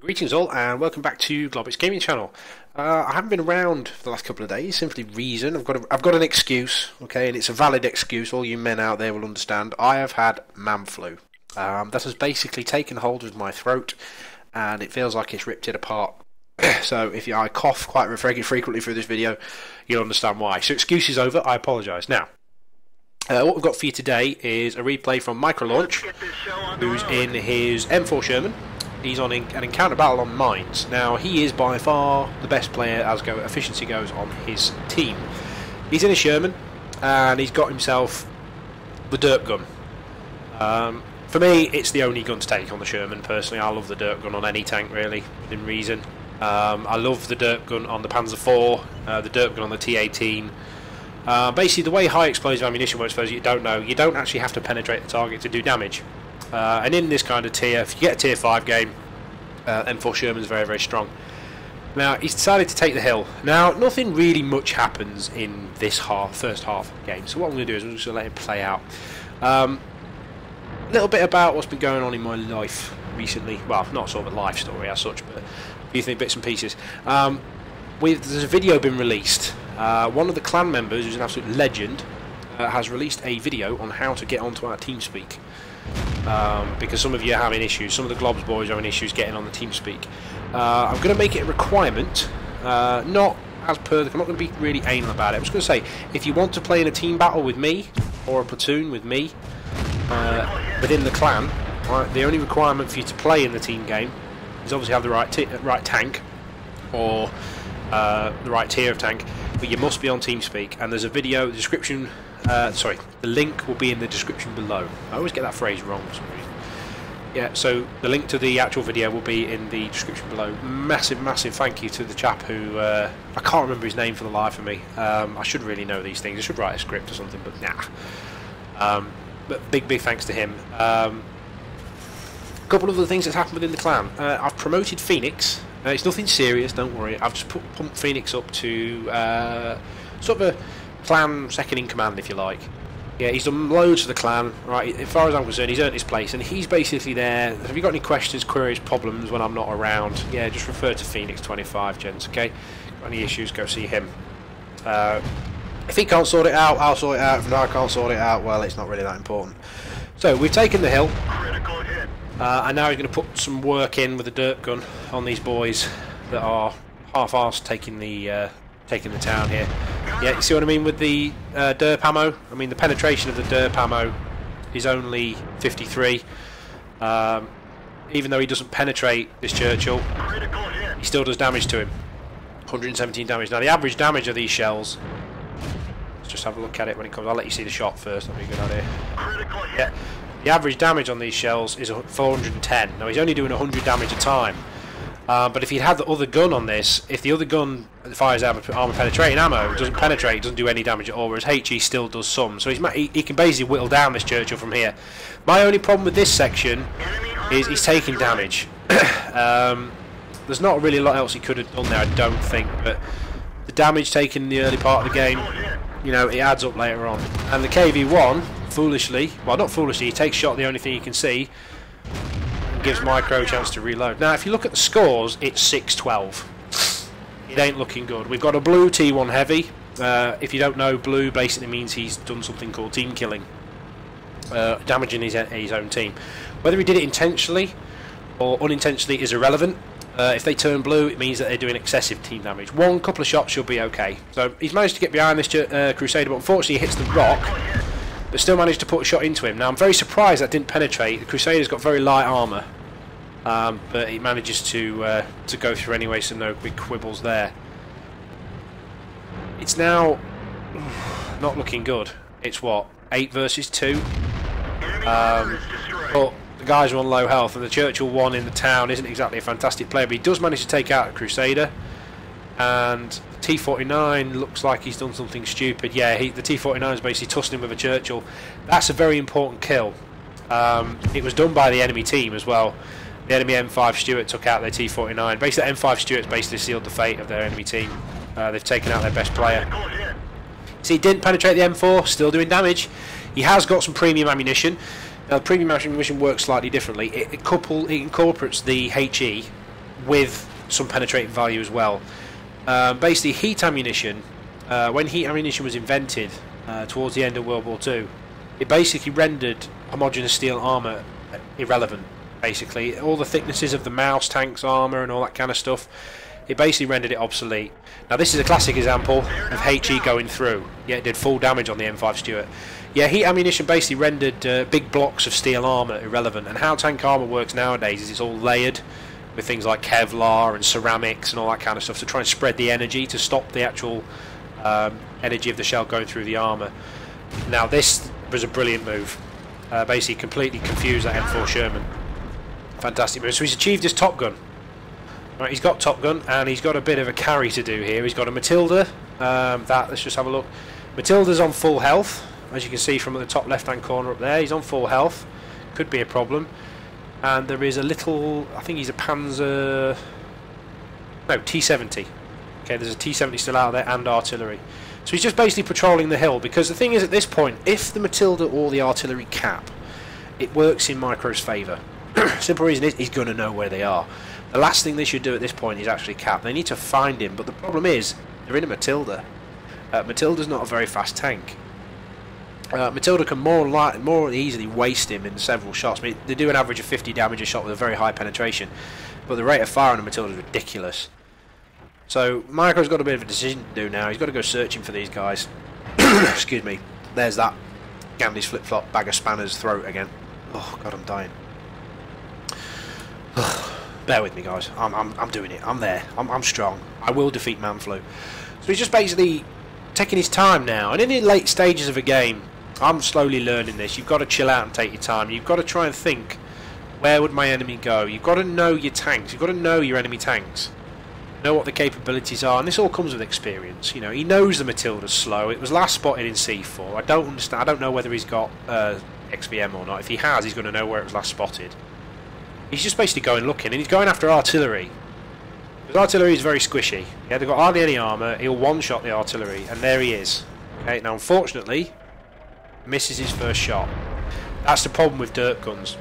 Greetings all and welcome back to Globbits Gaming Channel. I haven't been around for the last couple of days, simply reason. I've got an excuse, okay, and it's a valid excuse. All you men out there will understand. I have had man flu. That has basically taken hold of my throat, and it feels like it's ripped it apart. So if I cough quite frequently through this video, you'll understand why. So excuses over. I apologise. Now, what we've got for you today is a replay from Micro Launch, who's in his M4 Sherman. He's on an encounter battle on mines. Now, he is by far the best player as efficiency goes on his team. He's in a Sherman, and he's got himself the Derp gun. For me, it's the only gun to take on the Sherman, personally. I love the Derp gun on any tank, really, within reason. I love the Derp gun on the Panzer IV, the Derp gun on the T-18. Basically, the way high explosive ammunition works, for those of you who don't know, you don't actually have to penetrate the target to do damage. And in this kind of tier, if you get a tier 5 game, M4 Sherman's very, very strong. Now, he's decided to take the hill. Now, nothing really much happens in this first half of the game, so what I'm going to do is I'm just going to let him play out. A little bit about what's been going on in my life recently. Well, not sort of a life story as such, but a few bits and pieces. There's a video been released. One of the clan members, who's an absolute legend, has released a video on how to get onto our Teamspeak. Because some of you are having issues, some of the Globs boys are having issues getting on the Teamspeak. I'm going to make it a requirement, not as per, I'm not going to be really anal about it. I'm just going to say, if you want to play in a team battle with me, or a platoon with me, within the clan, right, the only requirement for you to play in the team game is obviously have the right tank, or the right tier of tank, but you must be on Teamspeak, and there's a video, description. The link will be in the description below. I always get that phrase wrong for some reason. Yeah, so the link to the actual video will be in the description below. Massive, massive thank you to the chap who, I can't remember his name for the life of me. I should really know these things. I should write a script or something, but nah. But big thanks to him. A couple of other things that's happened within the clan. I've promoted Phoenix. It's nothing serious, don't worry. I've just pumped Phoenix up to sort of a clan second in command, if you like. Yeah, he's done loads for the clan, right? As far as I'm concerned, he's earned his place, and he's basically there. Have you got any questions, queries, problems when I'm not around? Yeah, just refer to Phoenix 25, gents, okay? Got any issues, go see him. If he can't sort it out, I'll sort it out. If I can't sort it out, well, it's not really that important. So, we've taken the hill, and now he's going to put some work in with the Derp gun on these boys that are half-arsed taking the town here. Yeah, you see what I mean with the Derp ammo? I mean, the penetration of the Derp ammo is only 53. Even though he doesn't penetrate this Churchill, he still does damage to him. 117 damage. Now, the average damage of these shells, let's just have a look at it when it comes. I'll let you see the shot first, that'll be a good idea. Yeah, the average damage on these shells is 410. Now, he's only doing 100 damage a time. But if he'd had the other gun on this, if the other gun fires armor penetrating ammo, doesn't penetrate, doesn't do any damage at all, whereas HE still does some. So he can basically whittle down this Churchill from here. My only problem with this section is he's taking damage. There's not really a lot else he could have done there, I don't think, but the damage taken in the early part of the game, you know, it adds up later on. And the KV-1, foolishly, well, not foolishly, he takes shot the only thing he can see, gives Micro a chance to reload. Now, if you look at the scores, it's 6-12. It ain't looking good. We've got a blue T1 heavy. If you don't know, blue basically means he's done something called team killing, damaging his own team. Whether he did it intentionally or unintentionally is irrelevant. If they turn blue, it means that they're doing excessive team damage. One couple of shots should be okay. So he's managed to get behind this Crusader, but unfortunately he hits the rock, but still managed to put a shot into him. Now, I'm very surprised that didn't penetrate. The Crusader's got very light armour, but he manages to go through anyway, so no big quibbles there. It's now not looking good. It's what, 8 versus 2? But the guys are on low health, and the Churchill 1 in the town isn't exactly a fantastic player, but he does manage to take out a Crusader. And T49 looks like he's done something stupid. Yeah, the T49 is basically tussling with a Churchill. That's a very important kill. It was done by the enemy team as well. The enemy M5 Stuart took out their T49. Basically, M5 Stuart's basically sealed the fate of their enemy team. They've taken out their best player. See, he didn't penetrate the M4, still doing damage. He has got some premium ammunition. Now, the premium ammunition works slightly differently. It incorporates the HE with some penetrating value as well. Basically, heat ammunition, when heat ammunition was invented towards the end of World War II, it basically rendered homogeneous steel armour irrelevant. Basically, all the thicknesses of the mouse tank's armour and all that kind of stuff, it basically rendered it obsolete. Now this is a classic example of HE going through. Yeah, it did full damage on the M5 Stuart. Yeah, heat ammunition basically rendered big blocks of steel armour irrelevant, and how tank armour works nowadays is it's all layered with things like Kevlar and ceramics and all that kind of stuff to try and spread the energy to stop the actual energy of the shell going through the armour. Now this was a brilliant move. Basically completely confused that M4 Sherman. Fantastic move. So he's achieved his Top Gun. Right, he's got Top Gun, and he's got a bit of a carry to do here. He's got a Matilda. Let's just have a look. Matilda's on full health, as you can see from the top left-hand corner up there. He's on full health. Could be a problem. And there is a little, I think he's a Panzer, no, T-70. Okay, there's a T-70 still out there and artillery. So he's just basically patrolling the hill, because the thing is, at this point, if the Matilda or the artillery cap, it works in Micro's favour. Simple reason is he's going to know where they are. The last thing they should do at this point is actually cap. They need to find him, but the problem is they're in a Matilda. Matilda's not a very fast tank. Matilda can more easily waste him in several shots. I mean, they do an average of 50 damage a shot with a very high penetration, but the rate of fire on a Matilda is ridiculous. So Micro's got a bit of a decision to do now. He's got to go searching for these guys. Excuse me. There's that Gandhi's flip-flop bag of spanners throat again. Oh God, I'm dying. Bear with me, guys. I'm doing it. I'm there. I'm strong. I will defeat Manflu. So he's just basically taking his time now. And in the late stages of a game, I'm slowly learning this. You've got to chill out and take your time. You've got to try and think, where would my enemy go? You've got to know your tanks. You've got to know your enemy tanks. Know what the capabilities are. And this all comes with experience. You know, he knows the Matilda's slow. It was last spotted in C4. I don't understand. I don't know whether he's got XVM or not. If he has, he's going to know where it was last spotted. He's just basically going looking, and he's going after artillery. Because artillery is very squishy. Yeah, they've got hardly any armour. He'll one-shot the artillery, and there he is. Okay, now unfortunately, misses his first shot. That's the problem with Derp guns.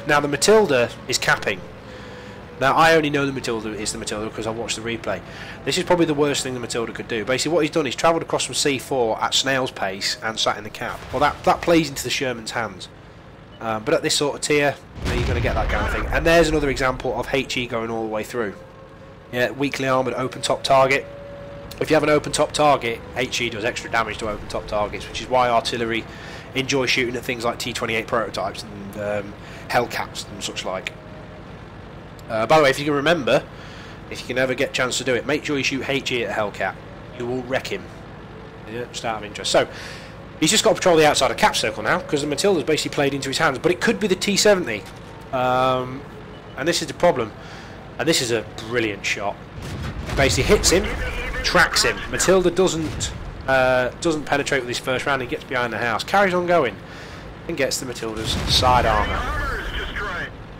Now the Matilda is capping. Now I only know the Matilda is the Matilda because I watched the replay. This is probably the worst thing the Matilda could do. Basically what he's done is travelled across from C4 at snail's pace and sat in the cap. Well, that plays into the Sherman's hands. But at this sort of tier, you're going to get that kind of thing. And there's another example of HE going all the way through. Yeah, weakly armoured open top target. If you have an open top target, HE does extra damage to open top targets, which is why artillery enjoy shooting at things like T-28 prototypes and Hellcats and such like. By the way, if you can remember, if you can ever get a chance to do it, make sure you shoot HE at a Hellcat. You will wreck him. Yeah, just out of interest. So, he's just got to patrol the outside of cap circle now, because the Matilda's basically played into his hands, but it could be the T-70. And this is the problem. And this is a brilliant shot. Basically hits him, tracks him. Matilda doesn't penetrate with his first round. He gets behind the house, carries on going, and gets the Matilda's side armour.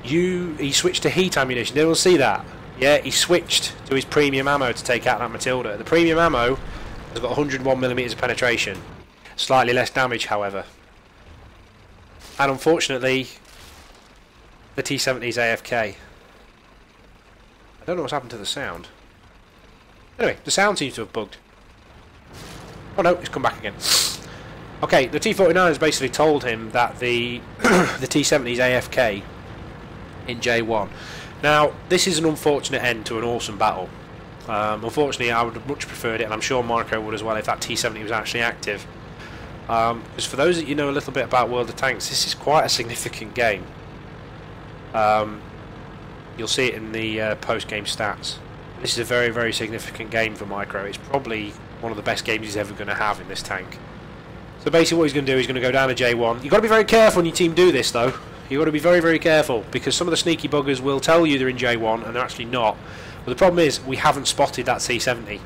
He switched to heat ammunition. Did anyone see that? Yeah, he switched to his premium ammo to take out that Matilda. The premium ammo has got 101mm of penetration. Slightly less damage, however. And unfortunately, the T-70's AFK. I don't know what's happened to the sound. Anyway, the sound seems to have bugged. Oh no, it's come back again. Okay, the T-49 has basically told him that the the T-70's AFK in J1. Now, this is an unfortunate end to an awesome battle. Unfortunately, I would have much preferred it, and I'm sure Marco would as well, if that T-70 was actually active. Because for those that you know a little bit about World of Tanks, this is quite a significant game. You'll see it in the post-game stats. This is a very, very significant game for Micro. It's probably one of the best games he's ever going to have in this tank. So basically what he's going to do, he's going to go down to J1. You've got to be very careful when your team do this, though. You've got to be very, very careful, because some of the sneaky buggers will tell you they're in J1, and they're actually not. But the problem is, we haven't spotted that C-70.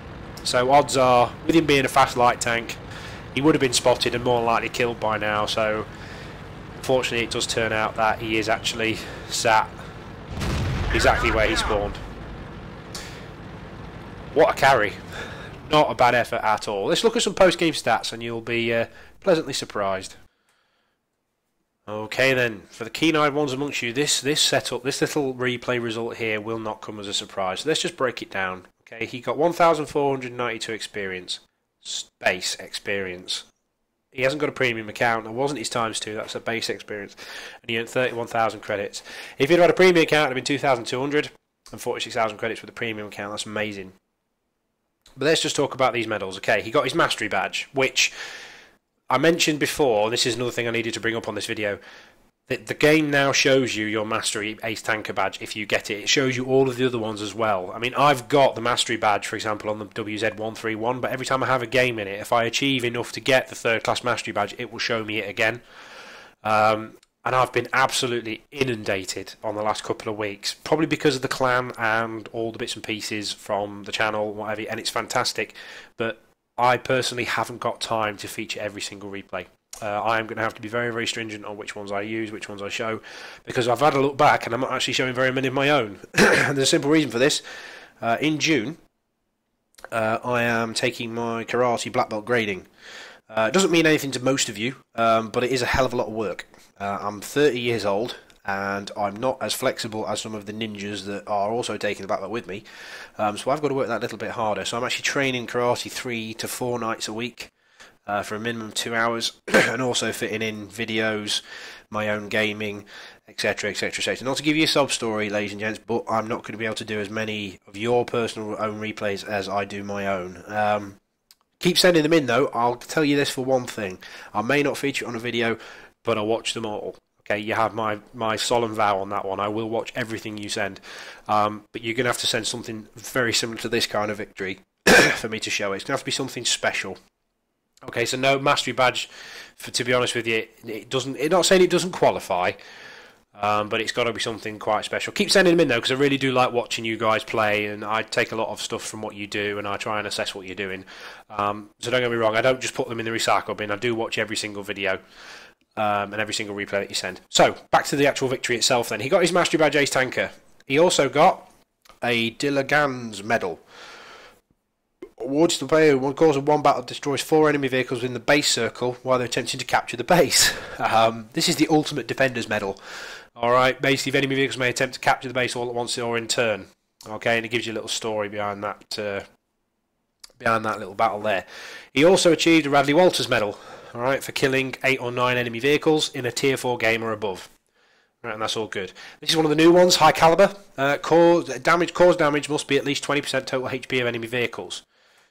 So odds are, with him being a fast light tank, he would have been spotted and more likely killed by now. So unfortunately it does turn out that he is actually sat exactly where he spawned. What a carry. Not a bad effort at all. Let's look at some post-game stats and you'll be pleasantly surprised. Okay then, for the keen-eyed ones amongst you, this setup, this little replay result here will not come as a surprise. So let's just break it down. Okay, he got 1,492 experience, base experience. He hasn't got a premium account. That wasn't his times 2. That's a base experience, and he earned 31,000 credits. If he'd had a premium account, it'd been 2,200 and 46,000 credits with a premium account. That's amazing. But let's just talk about these medals. Okay, he got his mastery badge, which I mentioned before. This is another thing I needed to bring up on this video. The game now shows you your mastery ace tanker badge if you get it. It shows you all of the other ones as well. I mean, I've got the mastery badge, for example, on the WZ131, but every time I have a game in it, if I achieve enough to get the third class mastery badge, it will show me it again. And I've been absolutely inundated on the last couple of weeks, probably because of the clan and all the bits and pieces from the channel, whatever, and it's fantastic. But I personally haven't got time to feature every single replay. I am going to have to be very, very stringent on which ones I use, which ones I show, because I've had a look back and I'm not actually showing very many of my own. And there's a simple reason for this. In June, I am taking my karate black belt grading. It doesn't mean anything to most of you, but it is a hell of a lot of work. I'm 30 years old, and I'm not as flexible as some of the ninjas that are also taking the black belt with me. So I've got to work that little bit harder. So I'm actually training karate 3 to 4 nights a week for a minimum of 2 hours, and also fitting in videos, my own gaming, etc, etc, etc. Not to give you a sob story, ladies and gents, but I'm not going to be able to do as many of your personal own replays as I do my own. Keep sending them in though. I'll tell you this for one thing. I may not feature it on a video, but I'll watch them all. Okay, you have my solemn vow on that one. I will watch everything you send. But you're going to have to send something very similar to this kind of victory for me to show it. It's going to have to be something special. Okay, so no mastery badge. To be honest with you, it doesn't. It's not saying it doesn't qualify, but it's got to be something quite special. Keep sending them in though, because I really do like watching you guys play, and I take a lot of stuff from what you do, and I try and assess what you're doing. So don't get me wrong, I don't just put them in the recycle bin. I do watch every single video. And every single replay that you send. So, back to the actual victory itself then. He got his Mastery Badge Ace Tanker. He also got a Dilligans medal. Awards to the player who, one course of one battle, destroys 4 enemy vehicles within the base circle while they're attempting to capture the base. This is the ultimate defender's medal. Alright, basically if enemy vehicles may attempt to capture the base all at once or in turn. Okay, and it gives you a little story behind that little battle there. He also achieved a Radley Walters medal. Alright, for killing 8 or 9 enemy vehicles in a tier 4 game or above. Right, and that's all good. This is one of the new ones, high caliber. Cause damage must be at least 20% total HP of enemy vehicles.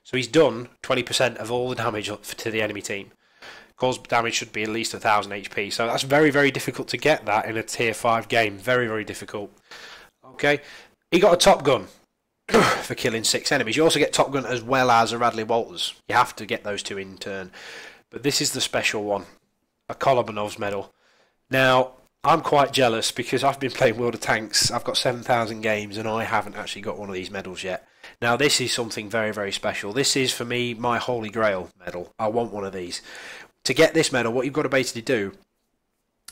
So he's done 20% of all the damage to the enemy team. Cause damage should be at least 1,000 HP. So that's very, very difficult to get that in a tier 5 game. Very, very difficult. Okay, he got a Top Gun for killing 6 enemies. You also get Top Gun as well as a Radley Walters. You have to get those two in turn. But this is the special one, a Kolobyanov's medal. Now, I'm quite jealous because I've been playing World of Tanks. I've got 7,000 games and I haven't actually got one of these medals yet. Now, this is something very, very special. This is, for me, my Holy Grail medal. I want one of these. To get this medal, what you've got to basically do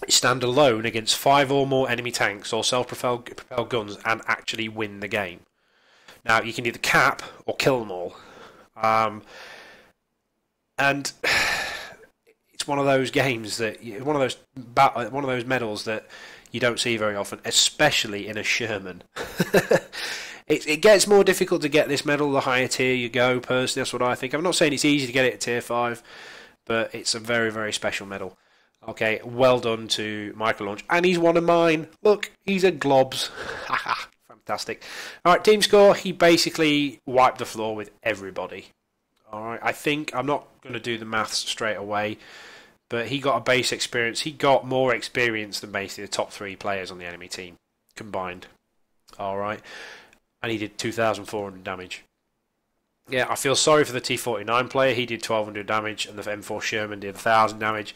is stand alone against 5 or more enemy tanks or self-propelled guns and actually win the game. Now, you can either cap or kill them all. And it's one of those games that one of those medals that you don't see very often, especially in a Sherman. It gets more difficult to get this medal the higher tier you go. Personally, that's what I think. I'm not saying it's easy to get it at tier 5, but it's a very, very special medal. Okay, well done to Michael Launch, and he's one of mine. Look, he's a Globs. Fantastic. All right, team score. He basically wiped the floor with everybody. All right, I think I'm not going to do the maths straight away, but he got a base experience. He got more experience than basically the top 3 players on the enemy team combined. All right, and he did 2,400 damage. Yeah, I feel sorry for the T49 player. He did 1,200 damage, and the M4 Sherman did 1,000 damage.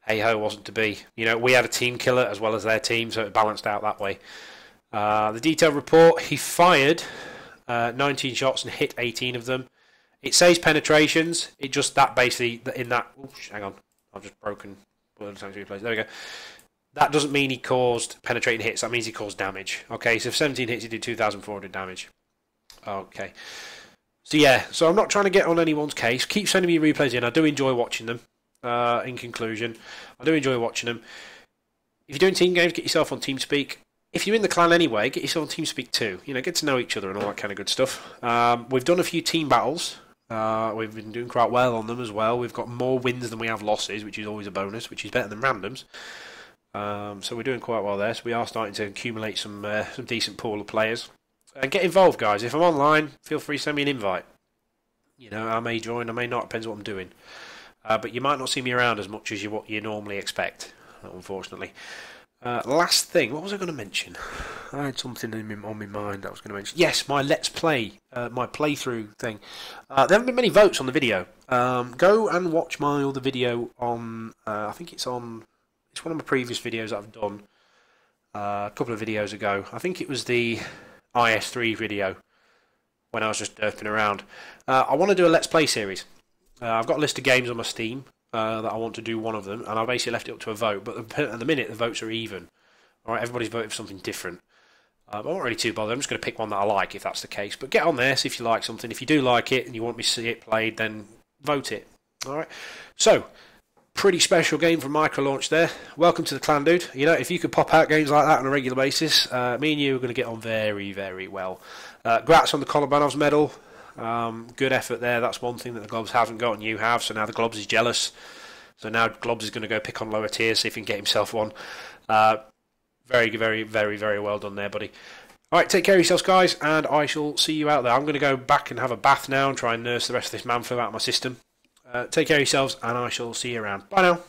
Hey ho, wasn't to be. You know, we had a team killer as well as their team, so it balanced out that way. The detailed report: he fired 19 shots and hit 18 of them. It says penetrations. It just that basically in that. Oops, hang on, I've just broken World of Tanks replays. There we go. That doesn't mean he caused penetrating hits. That means he caused damage. Okay, so 17 hits, he did 2,400 damage. Okay. So yeah, so I'm not trying to get on anyone's case. Keep sending me replays in. I do enjoy watching them. In conclusion, I do enjoy watching them. If you're doing team games, get yourself on Teamspeak. If you're in the clan anyway, get yourself on Teamspeak too. You know, get to know each other and all that kind of good stuff. We've done a few team battles. We've been doing quite well on them as well. We've got more wins than we have losses, which is always a bonus, which is better than randoms. So we're doing quite well there. So we are starting to accumulate some decent pool of players. And get involved, guys. If I'm online, feel free to send me an invite. You know, I may join, I may not. Depends what I'm doing. But you might not see me around as much as what you normally expect, unfortunately. Last thing, what was I going to mention? I had something on my mind I was going to mention. Yes, my Let's Play, my playthrough thing. There haven't been many votes on the video. Go and watch my other video on, I think it's one of my previous videos that I've done a couple of videos ago. I think it was the IS3 video when I was just derping around. I want to do a Let's Play series. I've got a list of games on my Steam. That I want to do one of them, and I basically left it up to a vote, but at the minute the votes are even. Alright, everybody's voted for something different. I'm not really too bothered, I'm just going to pick one that I like if that's the case, but get on there, see if you like something. If you do like it and you want me to see it played, then vote it. Alright, so, pretty special game from Micro Launch there. Welcome to the clan, dude. You know, if you could pop out games like that on a regular basis, me and you are going to get on very, very well. Grats on the Globbits medal. Good effort there. That's one thing that the Globbs haven't got and you have, so now the Globbs is jealous. So now Globbs is going to go pick on lower tiers, see if he can get himself one. Very, very, very, very well done there, buddy. Alright, take care of yourselves, guys, and I shall see you out there. I'm going to go back and have a bath now and try and nurse the rest of this man flu out of my system. Take care of yourselves, and I shall see you around. Bye now.